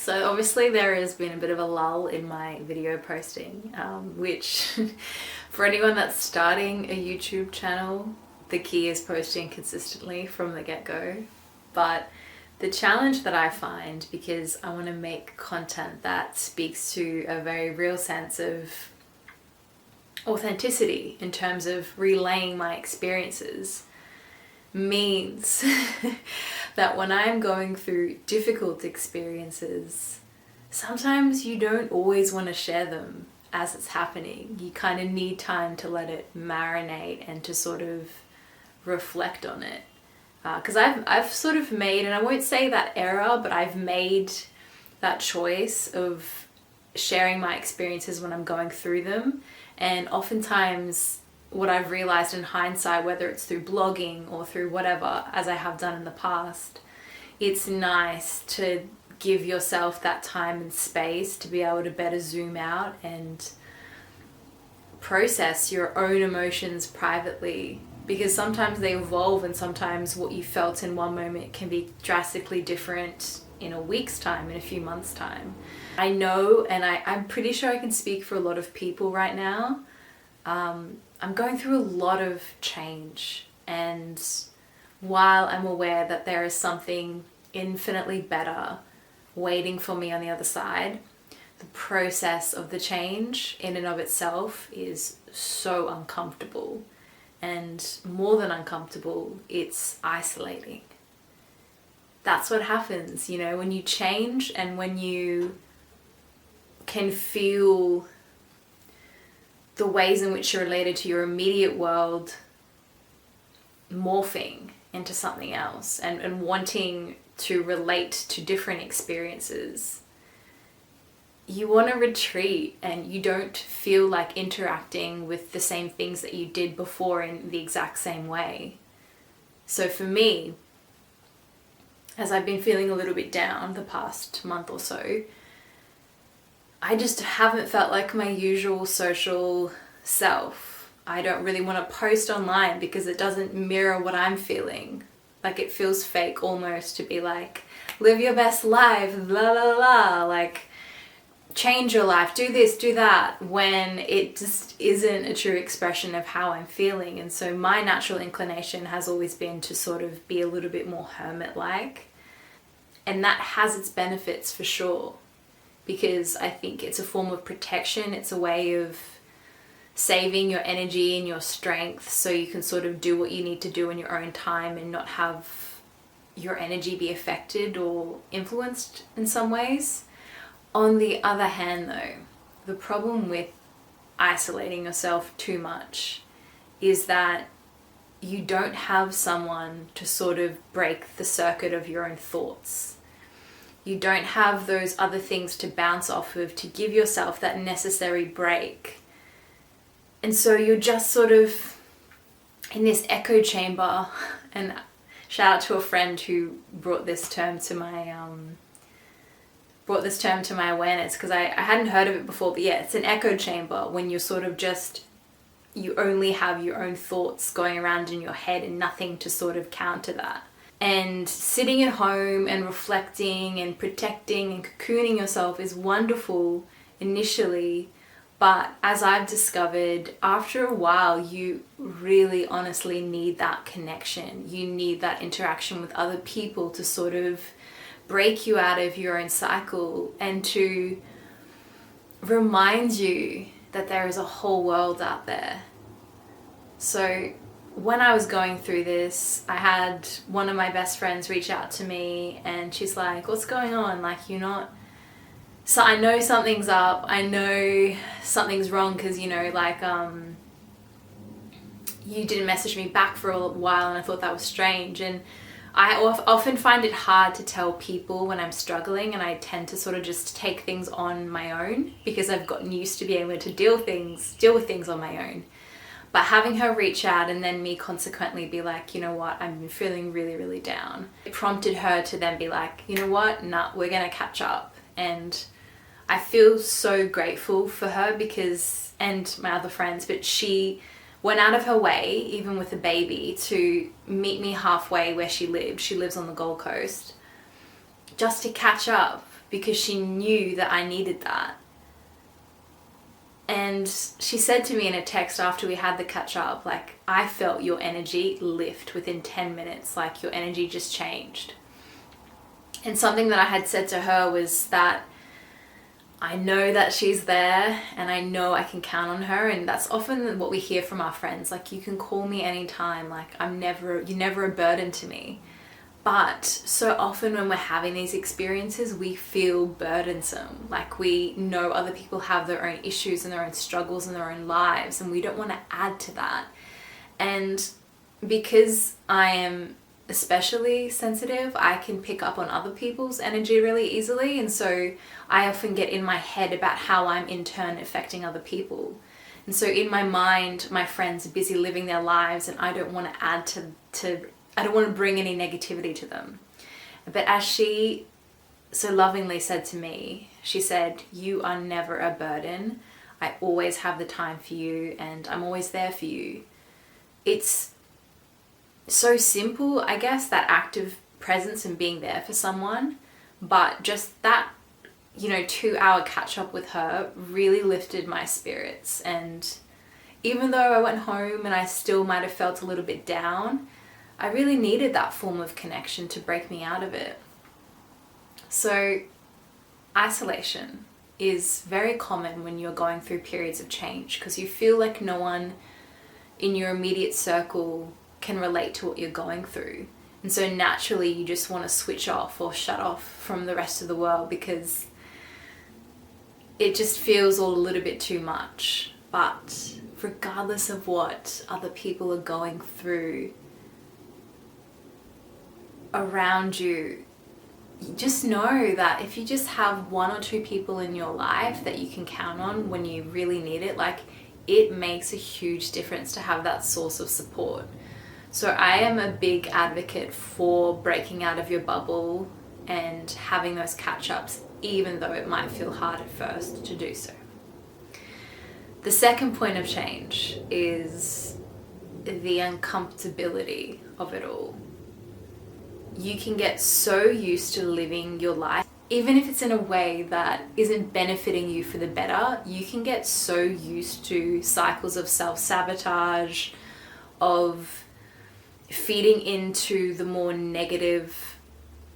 So obviously there has been a bit of a lull in my video posting, which for anyone that's starting a YouTube channel, the key is posting consistently from the get-go. But the challenge that I find, because I want to make content that speaks to a very real sense of authenticity in terms of relaying my experiences, means that when I'm going through difficult experiences, sometimes you don't always want to share them as it's happening. You kind of need time to let it marinate and to sort of reflect on it. Because I've sort of made, and I won't say that error, but I've made that choice of sharing my experiences when I'm going through them. And oftentimes what I've realized in hindsight, whether it's through blogging or through whatever, as I have done in the past, it's nice to give yourself that time and space to be able to better zoom out and process your own emotions privately, because sometimes they evolve, and sometimes what you felt in one moment can be drastically different in a week's time, in a few months' time. I know, and I'm pretty sure I can speak for a lot of people right now. I'm going through a lot of change, and while I'm aware that there is something infinitely better waiting for me on the other side, the process of the change in and of itself is so uncomfortable, and more than uncomfortable, it's isolating. That's what happens, you know, when you change and when you can feel the ways in which you're related to your immediate world morphing into something else, and wanting to relate to different experiences. You want to retreat, and you don't feel like interacting with the same things that you did before in the exact same way. So for me, as I've been feeling a little bit down the past month or so, I just haven't felt like my usual social self. I don't really want to post online because it doesn't mirror what I'm feeling. Like, it feels fake almost to be like, live your best life, la la la, like change your life, do this, do that, when it just isn't a true expression of how I'm feeling. And so my natural inclination has always been to sort of be a little bit more hermit-like. And that has its benefits for sure, because I think it's a form of protection. It's a way of saving your energy and your strength so you can sort of do what you need to do in your own time and not have your energy be affected or influenced in some ways. On the other hand though, the problem with isolating yourself too much is that you don't have someone to sort of break the circuit of your own thoughts. You don't have those other things to bounce off of to give yourself that necessary break. And so you're just sort of in this echo chamber. And shout out to a friend who brought this term to my awareness, because I hadn't heard of it before. But yeah, it's an echo chamber when you're sort of just, you only have your own thoughts going around in your head and nothing to sort of counter that. And sitting at home and reflecting and protecting and cocooning yourself is wonderful initially, but as I've discovered, after a while you really honestly need that connection. You need that interaction with other people to sort of break you out of your own cycle and to remind you that there is a whole world out there. So when I was going through this, I had one of my best friends reach out to me, and she's like, what's going on? Like, you're not... So I know something's up. I know something's wrong because, you know, like, you didn't message me back for a while, and I thought that was strange. And I often find it hard to tell people when I'm struggling, and I tend to sort of just take things on my own because I've gotten used to being able to deal with things on my own. But having her reach out and then me consequently be like, you know what, I'm feeling really, really down. It prompted her to then be like, you know what, nah, we're gonna catch up. And I feel so grateful for her because, and my other friends, but she went out of her way, even with a baby, to meet me halfway where she lived. She lives on the Gold Coast, just to catch up because she knew that I needed that. And she said to me in a text after we had the catch up, like, I felt your energy lift within 10 minutes, like your energy just changed. And something that I had said to her was that I know that she's there and I know I can count on her. And that's often what we hear from our friends, like, you can call me anytime, like you're never a burden to me. But so often when we're having these experiences, we feel burdensome. Like, we know other people have their own issues and their own struggles in their own lives, and we don't want to add to that. And because I am especially sensitive, I can pick up on other people's energy really easily. And so I often get in my head about how I'm in turn affecting other people. And so in my mind, my friends are busy living their lives and I don't want to add I don't want to bring any negativity to them. But as she so lovingly said to me, she said, you are never a burden. I always have the time for you and I'm always there for you. It's so simple, I guess, that act of presence and being there for someone. But just that, 2-hour catch up with her really lifted my spirits. And even though I went home and I still might have felt a little bit down, I really needed that form of connection to break me out of it. So isolation is very common when you're going through periods of change, because you feel like no one in your immediate circle can relate to what you're going through. And so naturally you just want to switch off or shut off from the rest of the world because it just feels all a little bit too much. But regardless of what other people are going through around you, just know that if you just have 1 or 2 people in your life that you can count on when you really need it, like, it makes a huge difference to have that source of support. So I am a big advocate for breaking out of your bubble and having those catch-ups, even though it might feel hard at first to do so. The second point of change is the uncomfortability of it all. You can get so used to living your life, even if it's in a way that isn't benefiting you for the better. You can get so used to cycles of self-sabotage, of feeding into the more negative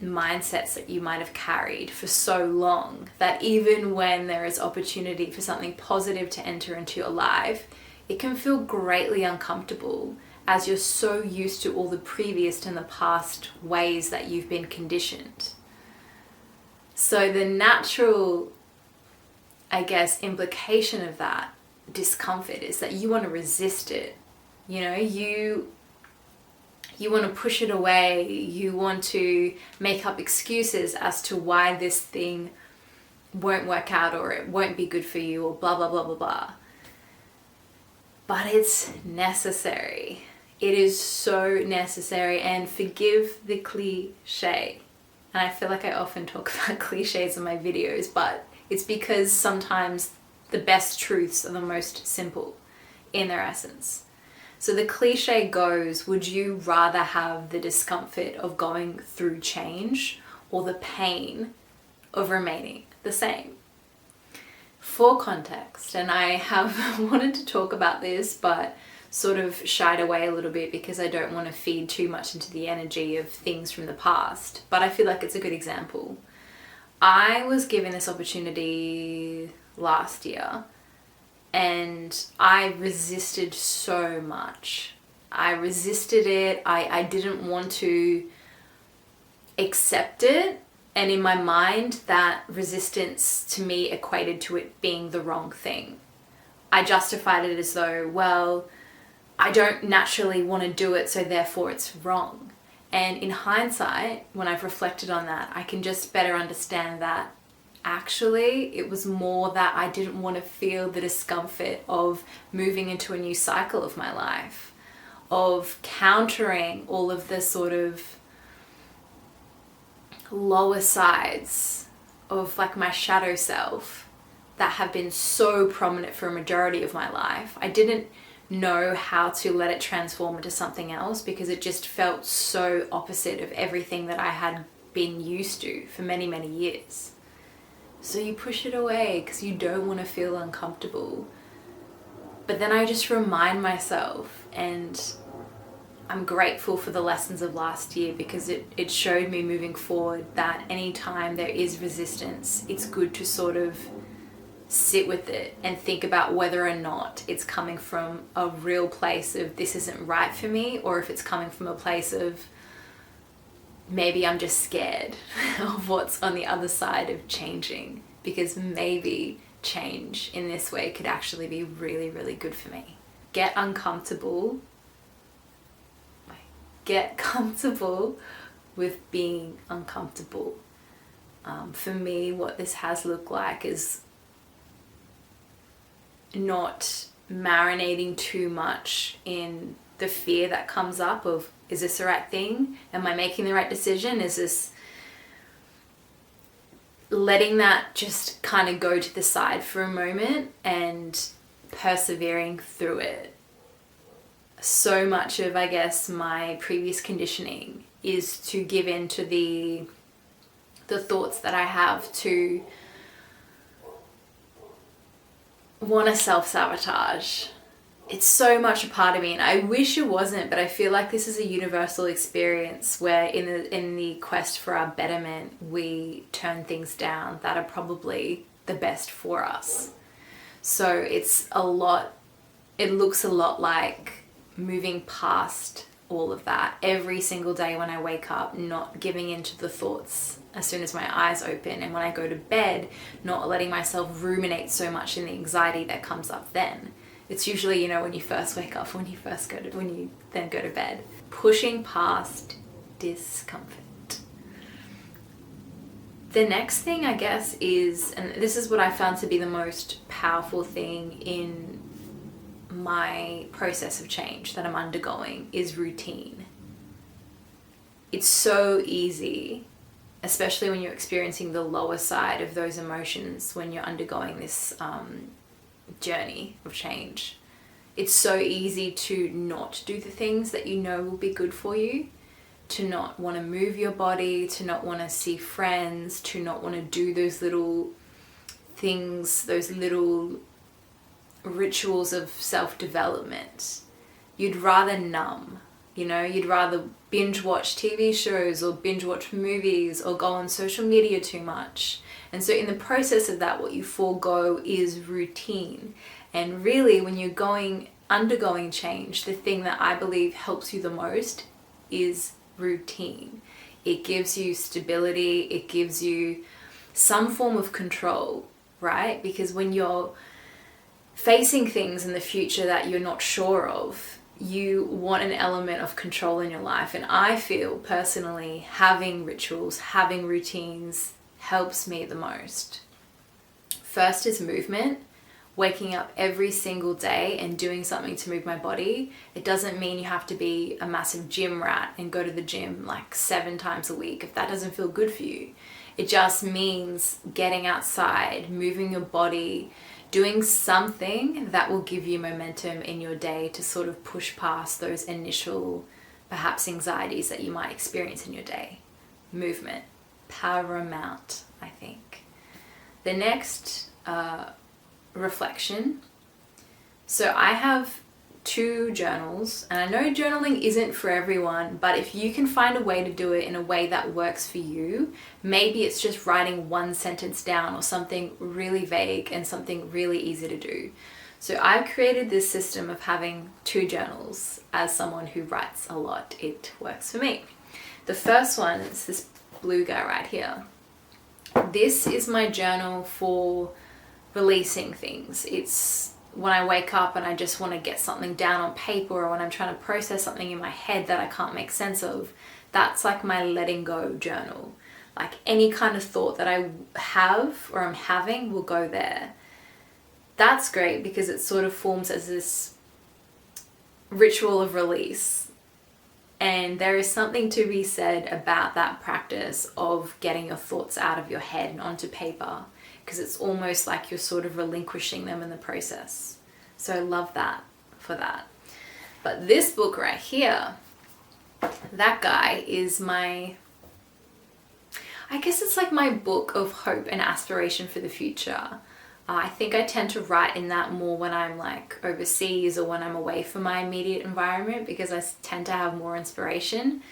mindsets that you might have carried for so long, that even when there is opportunity for something positive to enter into your life, it can feel greatly uncomfortable, as you're so used to all the previous and the past ways that you've been conditioned. So the natural, I guess, implication of that discomfort is that you want to resist it. You want to push it away. You want to make up excuses as to why this thing won't work out, or it won't be good for you, or blah, blah, blah, blah, blah. But it's necessary. It is so necessary. And forgive the cliche. And I feel like I often talk about cliches in my videos, but it's because sometimes the best truths are the most simple in their essence. So the cliche goes, would you rather have the discomfort of going through change or the pain of remaining the same? For context, and I have wanted to talk about this, but sort of shied away a little bit because I don't want to feed too much into the energy of things from the past, but I feel like it's a good example. I was given this opportunity last year and I resisted so much. I resisted it. I didn't want to accept it. And in my mind, that resistance to me equated to it being the wrong thing. I justified it as though, well, I don't naturally want to do it, so therefore it's wrong. And in hindsight, when I've reflected on that, I can just better understand that actually it was more that I didn't want to feel the discomfort of moving into a new cycle of my life, of countering all of the sort of lower sides of like my shadow self that have been so prominent for a majority of my life. I didn't know how to let it transform into something else because it just felt so opposite of everything that I had been used to for many, many years. So you push it away because you don't want to feel uncomfortable. But then I just remind myself, and I'm grateful for the lessons of last year, because it showed me moving forward that anytime there is resistance, it's good to sort of sit with it and think about whether or not it's coming from a real place of this isn't right for me, or if it's coming from a place of maybe I'm just scared of what's on the other side of changing, because maybe change in this way could actually be really, really good for me. Get comfortable with being uncomfortable. For me, what this has looked like is not marinating too much in the fear that comes up of, is this the right thing? Am I making the right decision? Is this... letting that just kind of go to the side for a moment and persevering through it. So much of, I guess, my previous conditioning is to give in to the thoughts that I have to want to self-sabotage. It's so much a part of me, and I wish it wasn't, but I feel like this is a universal experience where in the quest for our betterment, we turn things down that are probably the best for us. So it looks a lot like moving past all of that every single day when I wake up, not giving in to the thoughts as soon as my eyes open, and when I go to bed, not letting myself ruminate so much in the anxiety that comes up then. It's usually, when you first wake up, when you then go to bed. Pushing past discomfort. The next thing, I guess, is, and this is what I found to be the most powerful thing in my process of change that I'm undergoing, is routine. It's so easy, especially when you're experiencing the lower side of those emotions, when you're undergoing this journey of change. It's so easy to not do the things that you know will be good for you, to not want to move your body, to not want to see friends, to not want to do those little things, those little rituals of self-development. You'd rather numb, you'd rather binge watch TV shows or binge watch movies or go on social media too much. And so in the process of that, what you forego is routine. And really, when you're undergoing change, the thing that I believe helps you the most is routine. It gives you stability, it gives you some form of control, right? Because when you're facing things in the future that you're not sure of, you want an element of control in your life. And I feel personally, having rituals, having routines helps me the most. First is movement. Waking up every single day and doing something to move my body. It doesn't mean you have to be a massive gym rat and go to the gym like 7 times a week if that doesn't feel good for you. It just means getting outside, moving your body, doing something that will give you momentum in your day to sort of push past those initial, perhaps, anxieties that you might experience in your day. Movement, paramount, I think. The next reflection. So I have 2 journals, and I know journaling isn't for everyone, but if you can find a way to do it in a way that works for you, maybe it's just writing 1 sentence down or something really vague and something really easy to do. So I've created this system of having 2 journals. As someone who writes a lot, it works for me. The first one is this blue guy right here. This is my journal for releasing things. It's when I wake up and I just want to get something down on paper, or when I'm trying to process something in my head that I can't make sense of. That's like my letting go journal. Like any kind of thought that I have or I'm having will go there. That's great because it sort of forms as this ritual of release. And there is something to be said about that practice of getting your thoughts out of your head and onto paper, because it's almost like you're sort of relinquishing them in the process. So I love that for that. But this book right here, that guy is I guess it's like my book of hope and aspiration for the future. I think I tend to write in that more when I'm like overseas or when I'm away from my immediate environment, because I tend to have more inspiration.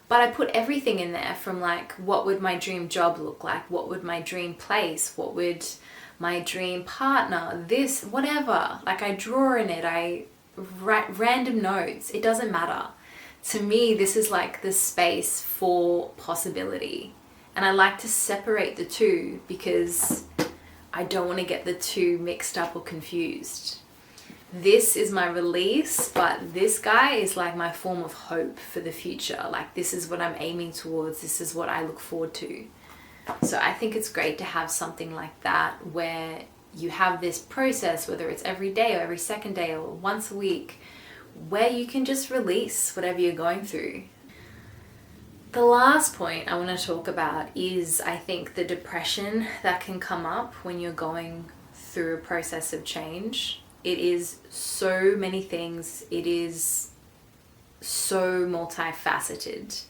But I put everything in there, from like, what would my dream job look like? What would my dream place? What would my dream partner? This, whatever. Like, I draw in it. I write random notes. It doesn't matter. To me, this is like the space for possibility. And I like to separate the two because I don't want to get the two mixed up or confused. This is my release, but this guy is like my form of hope for the future. Like, this is what I'm aiming towards. This is what I look forward to. So I think it's great to have something like that, where you have this process, whether it's every day or every second day or once a week, where you can just release whatever you're going through. The last point I want to talk about is, I think, the depression that can come up when you're going through a process of change. It is so many things. It is so multifaceted.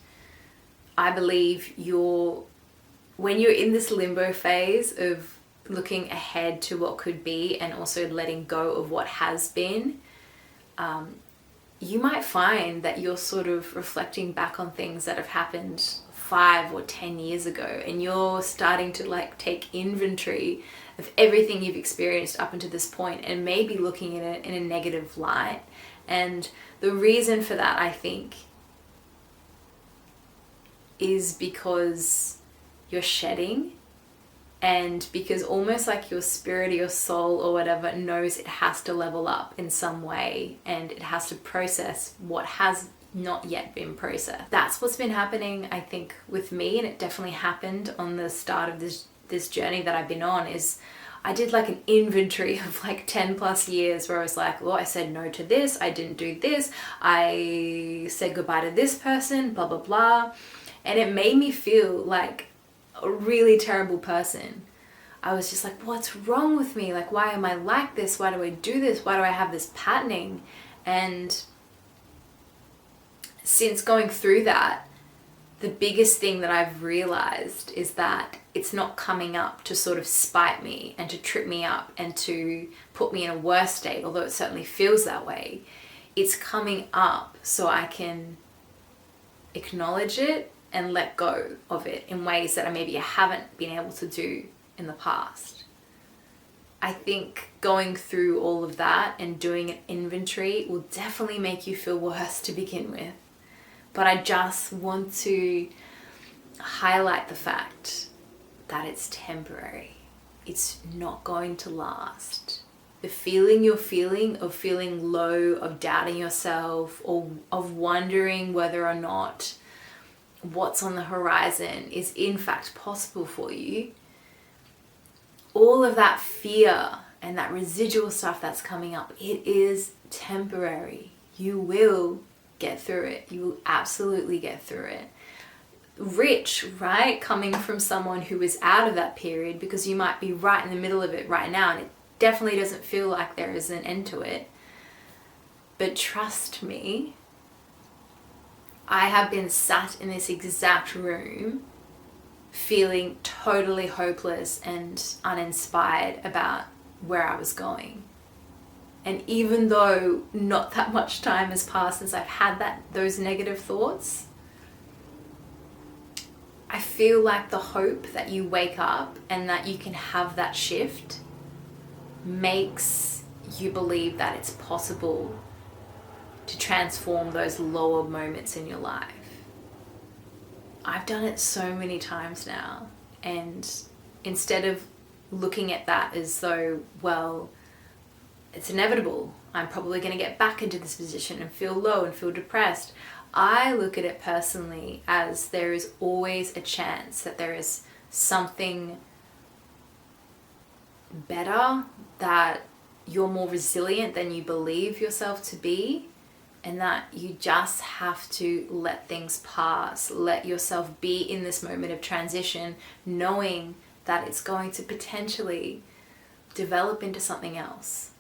I believe when you're in this limbo phase of looking ahead to what could be and also letting go of what has been, you might find that you're sort of reflecting back on things that have happened 5 or 10 years ago, and you're starting to like take inventory of everything you've experienced up until this point, and maybe looking at it in a negative light. And the reason for that, I think, is because you're shedding, and because almost like your spirit or your soul or whatever knows it has to level up in some way, and it has to process what has not yet been processed. That's what's been happening, I think, with me, and it definitely happened on the start of this journey that I've been on. Is I did like an inventory of like 10 plus years where I was like, well, I said no to this, I didn't do this, I said goodbye to this person, blah, blah, blah. And it made me feel like a really terrible person. I was just like, what's wrong with me? Like, why am I like this? Why do I do this? Why do I have this patterning? And since going through that, the biggest thing that I've realized is that it's not coming up to sort of spite me and to trip me up and to put me in a worse state, although it certainly feels that way. It's coming up so I can acknowledge it and let go of it in ways that I haven't been able to do in the past. I think going through all of that and doing an inventory will definitely make you feel worse to begin with. But I just want to highlight the fact that it's temporary. It's not going to last. The feeling you're feeling of feeling low, of doubting yourself, or of wondering whether or not what's on the horizon is in fact possible for you, all of that fear and that residual stuff that's coming up, it is temporary. You will get through it. You will absolutely get through it. Rich, right? Coming from someone who is out of that period, because you might be right in the middle of it right now, and it definitely doesn't feel like there is an end to it. But trust me, I have been sat in this exact room feeling totally hopeless and uninspired about where I was going. And even though not that much time has passed since I've had those negative thoughts, I feel like the hope that you wake up and that you can have that shift makes you believe that it's possible to transform those lower moments in your life. I've done it so many times now, and instead of looking at that as though, well, it's inevitable, I'm probably going to get back into this position and feel low and feel depressed, I look at it personally as there is always a chance that there is something better, that you're more resilient than you believe yourself to be, and that you just have to let things pass, let yourself be in this moment of transition, knowing that it's going to potentially develop into something else.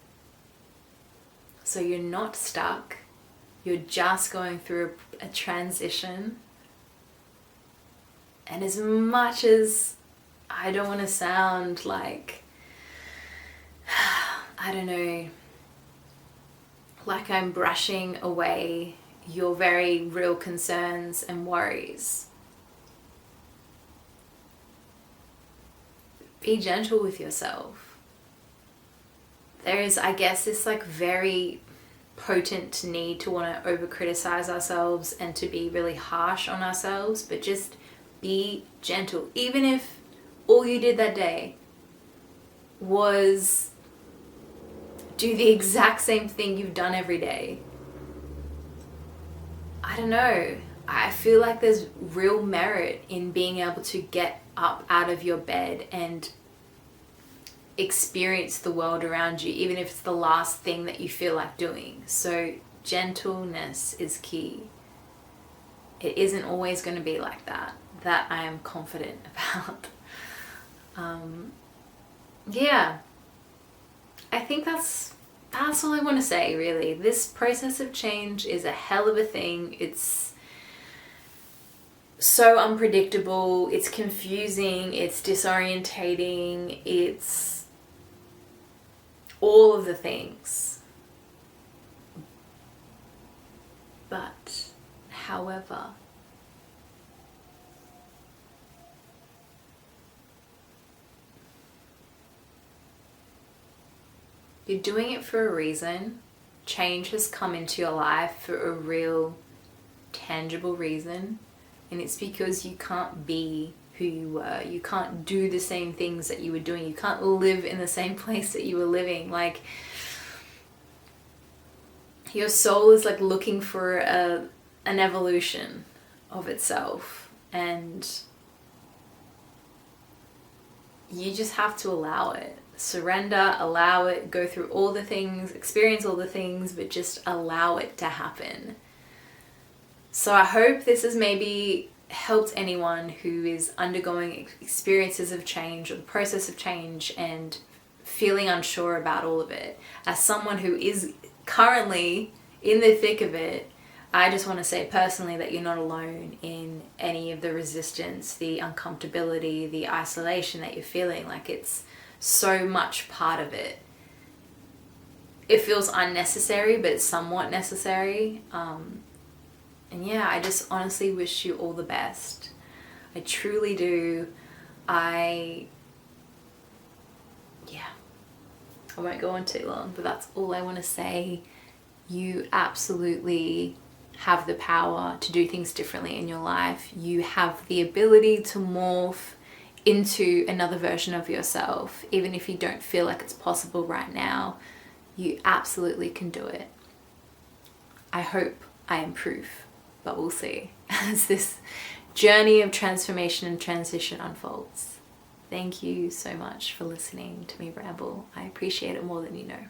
So you're not stuck, you're just going through a transition, And as much as I don't want to sound like, I don't know, like I'm brushing away your very real concerns and worries, be gentle with yourself. There is, I guess, this like very potent need to want to over criticize ourselves and to be really harsh on ourselves, but just be gentle. Even if all you did that day was do the exact same thing you've done every day. I don't know. I feel like there's real merit in being able to get up out of your bed and experience the world around you, even if it's the last thing that you feel like doing. So gentleness is key. It isn't always going to be like that. That I am confident about. Yeah. I think that's all I want to say, really. This process of change is a hell of a thing. It's so unpredictable. It's confusing. It's disorientating. It's all of the things. But, however, you're doing it for a reason. Change has come into your life for a real, tangible reason. And it's because you can't be who you were. You can't do the same things that you were doing. You can't live in the same place that you were living. Like, your soul is like looking for an evolution of itself. And you just have to allow it. Surrender, allow it, go through all the things, experience all the things, but just allow it to happen. So I hope this has maybe helped anyone who is undergoing experiences of change or the process of change and feeling unsure about all of it. As someone who is currently in the thick of it, I just want to say personally that you're not alone in any of the resistance, the uncomfortability, the isolation that you're feeling. Like, it's so much part of it. It feels unnecessary, but it's somewhat necessary. And yeah, I just honestly wish you all the best. I truly do. I won't go on too long, but that's all I want to say. You absolutely have the power to do things differently in your life. You have the ability to morph into another version of yourself, even if you don't feel like it's possible right now. You absolutely can do it. I hope I am proof, but we'll see as this journey of transformation and transition unfolds. Thank you so much for listening to me ramble. I appreciate it more than you know.